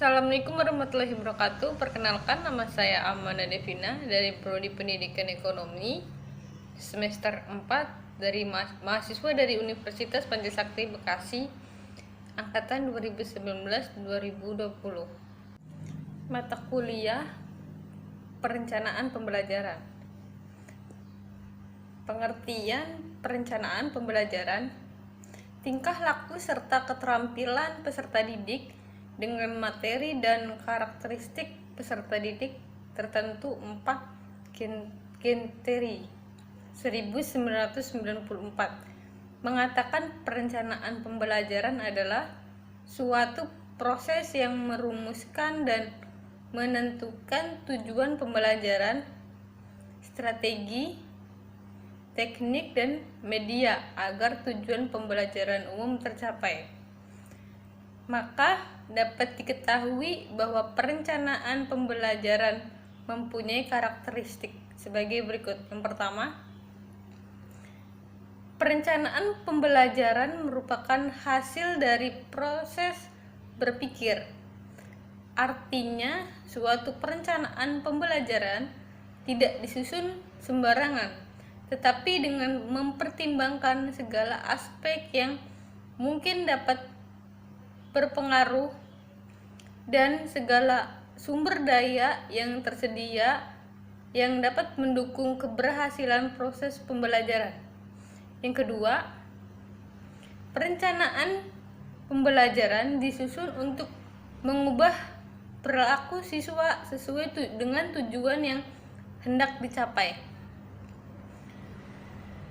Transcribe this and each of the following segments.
Assalamualaikum warahmatullahi wabarakatuh. Perkenalkan, nama saya Amanda Devina dari Prodi Pendidikan Ekonomi semester 4 dari mahasiswa dari Universitas Pancasakti Bekasi angkatan 2019-2020. Mata kuliah Perencanaan Pembelajaran. Pengertian perencanaan pembelajaran: tingkah laku serta keterampilan peserta didik dengan materi dan karakteristik peserta didik tertentu 4 Gentry 1994 mengatakan perencanaan pembelajaran adalah suatu proses yang merumuskan dan menentukan tujuan pembelajaran, strategi, teknik, dan media agar tujuan pembelajaran umum tercapai. Maka dapat diketahui bahwa perencanaan pembelajaran mempunyai karakteristik sebagai berikut. Yang pertama, perencanaan pembelajaran merupakan hasil dari proses berpikir. Artinya, suatu perencanaan pembelajaran tidak disusun sembarangan, tetapi dengan mempertimbangkan segala aspek yang mungkin dapat berpengaruh dan segala sumber daya yang tersedia yang dapat mendukung keberhasilan proses pembelajaran. Yang kedua, perencanaan pembelajaran disusun untuk mengubah perilaku siswa sesuai dengan tujuan yang hendak dicapai,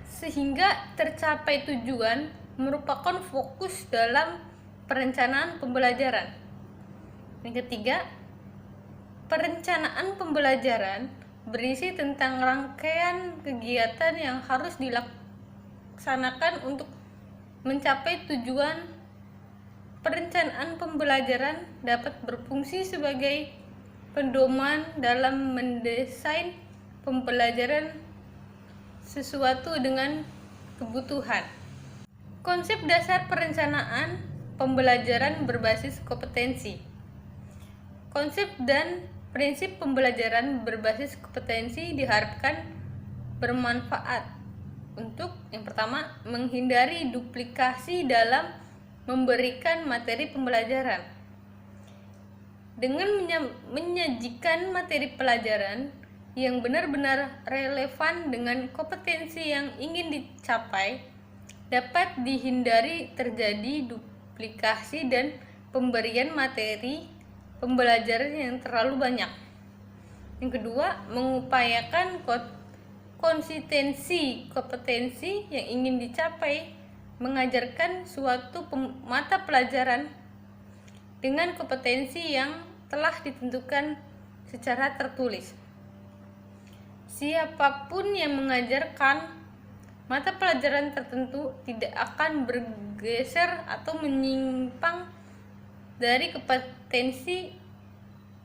sehingga tercapai tujuan merupakan fokus dalam perencanaan pembelajaran. Yang ketiga, perencanaan pembelajaran berisi tentang rangkaian kegiatan yang harus dilaksanakan untuk mencapai tujuan. Perencanaan pembelajaran dapat berfungsi sebagai pedoman dalam mendesain pembelajaran sesuatu dengan kebutuhan. Konsep dasar perencanaan pembelajaran berbasis kompetensi. Konsep dan prinsip pembelajaran berbasis kompetensi diharapkan bermanfaat untuk, yang pertama, menghindari duplikasi dalam memberikan materi pembelajaran. Dengan menyajikan materi pelajaran yang benar-benar relevan dengan kompetensi yang ingin dicapai, dapat dihindari terjadi duplikasi dan pemberian materi pembelajaran yang terlalu banyak. Yang kedua, mengupayakan konsistensi kompetensi yang ingin dicapai, mengajarkan suatu mata pelajaran dengan kompetensi yang telah ditentukan secara tertulis. Siapapun yang mengajarkan mata pelajaran tertentu tidak akan bergeser atau menyimpang dari kompetensi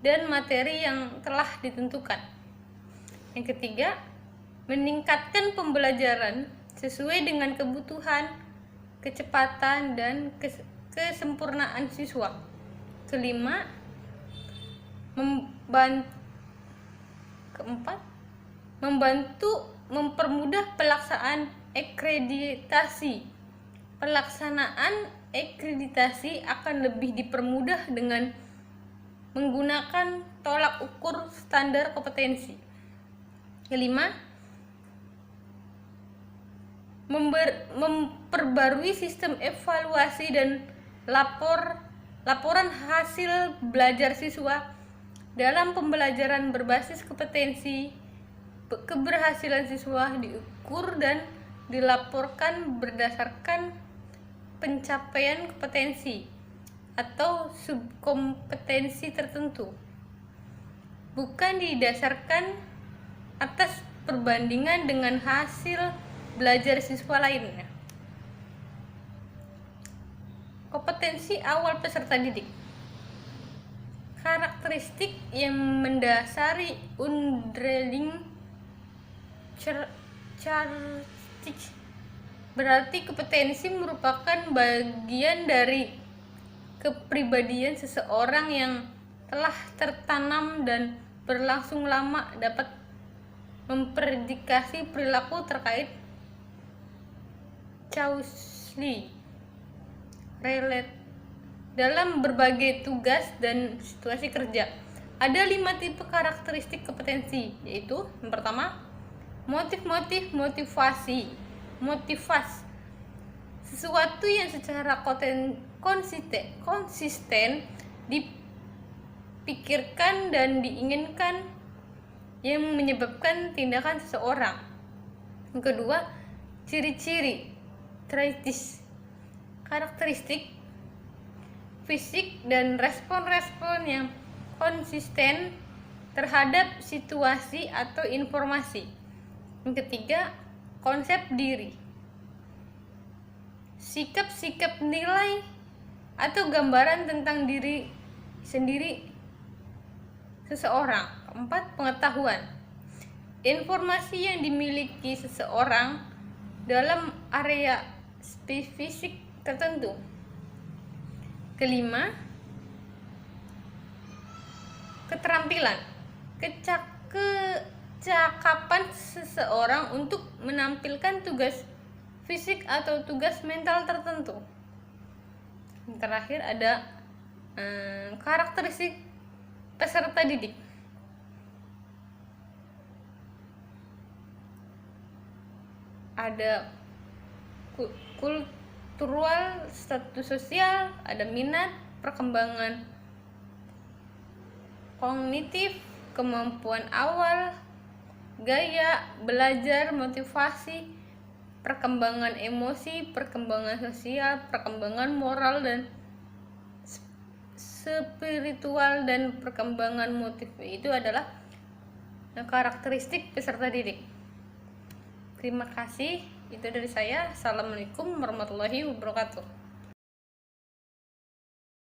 dan materi yang telah ditentukan. Yang ketiga, meningkatkan pembelajaran sesuai dengan kebutuhan, kecepatan, dan kesempurnaan siswa. Kelima, membantu mempermudah pelaksanaan akreditasi. Pelaksanaan akreditasi akan lebih dipermudah dengan menggunakan tolak ukur standar kompetensi. Kelima, memperbarui sistem evaluasi dan laporan hasil belajar siswa dalam pembelajaran berbasis kompetensi. Keberhasilan siswa diukur dan dilaporkan berdasarkan pencapaian kompetensi atau subkompetensi tertentu, bukan didasarkan atas perbandingan dengan hasil belajar siswa lainnya. Kompetensi awal peserta didik. Karakteristik yang mendasari underlying characteristics berarti kompetensi merupakan bagian dari kepribadian seseorang yang telah tertanam dan berlangsung lama dapat memprediksi perilaku terkait causally relate dalam berbagai tugas dan situasi kerja. Ada 5 tipe karakteristik kompetensi, yaitu yang pertama, motivasi. Sesuatu yang secara konsisten dipikirkan dan diinginkan yang menyebabkan tindakan seseorang. Yang kedua, ciri-ciri traits, karakteristik fisik dan respon-respon yang konsisten terhadap situasi atau informasi. Yang ketiga, konsep diri, sikap-sikap nilai atau gambaran tentang diri sendiri seseorang. Keempat, pengetahuan, informasi yang dimiliki seseorang dalam area spesifik tertentu. Kelima, keterampilan, kecakapan seseorang untuk menampilkan tugas fisik atau tugas mental tertentu. Yang terakhir ada karakteristik peserta didik. Ada kultural, status sosial, ada minat, perkembangan kognitif, kemampuan awal, gaya belajar, motivasi, perkembangan emosi, perkembangan sosial, perkembangan moral dan spiritual, dan perkembangan motif. Itu adalah karakteristik peserta didik. Terima kasih, itu dari saya. Assalamualaikum warahmatullahi wabarakatuh.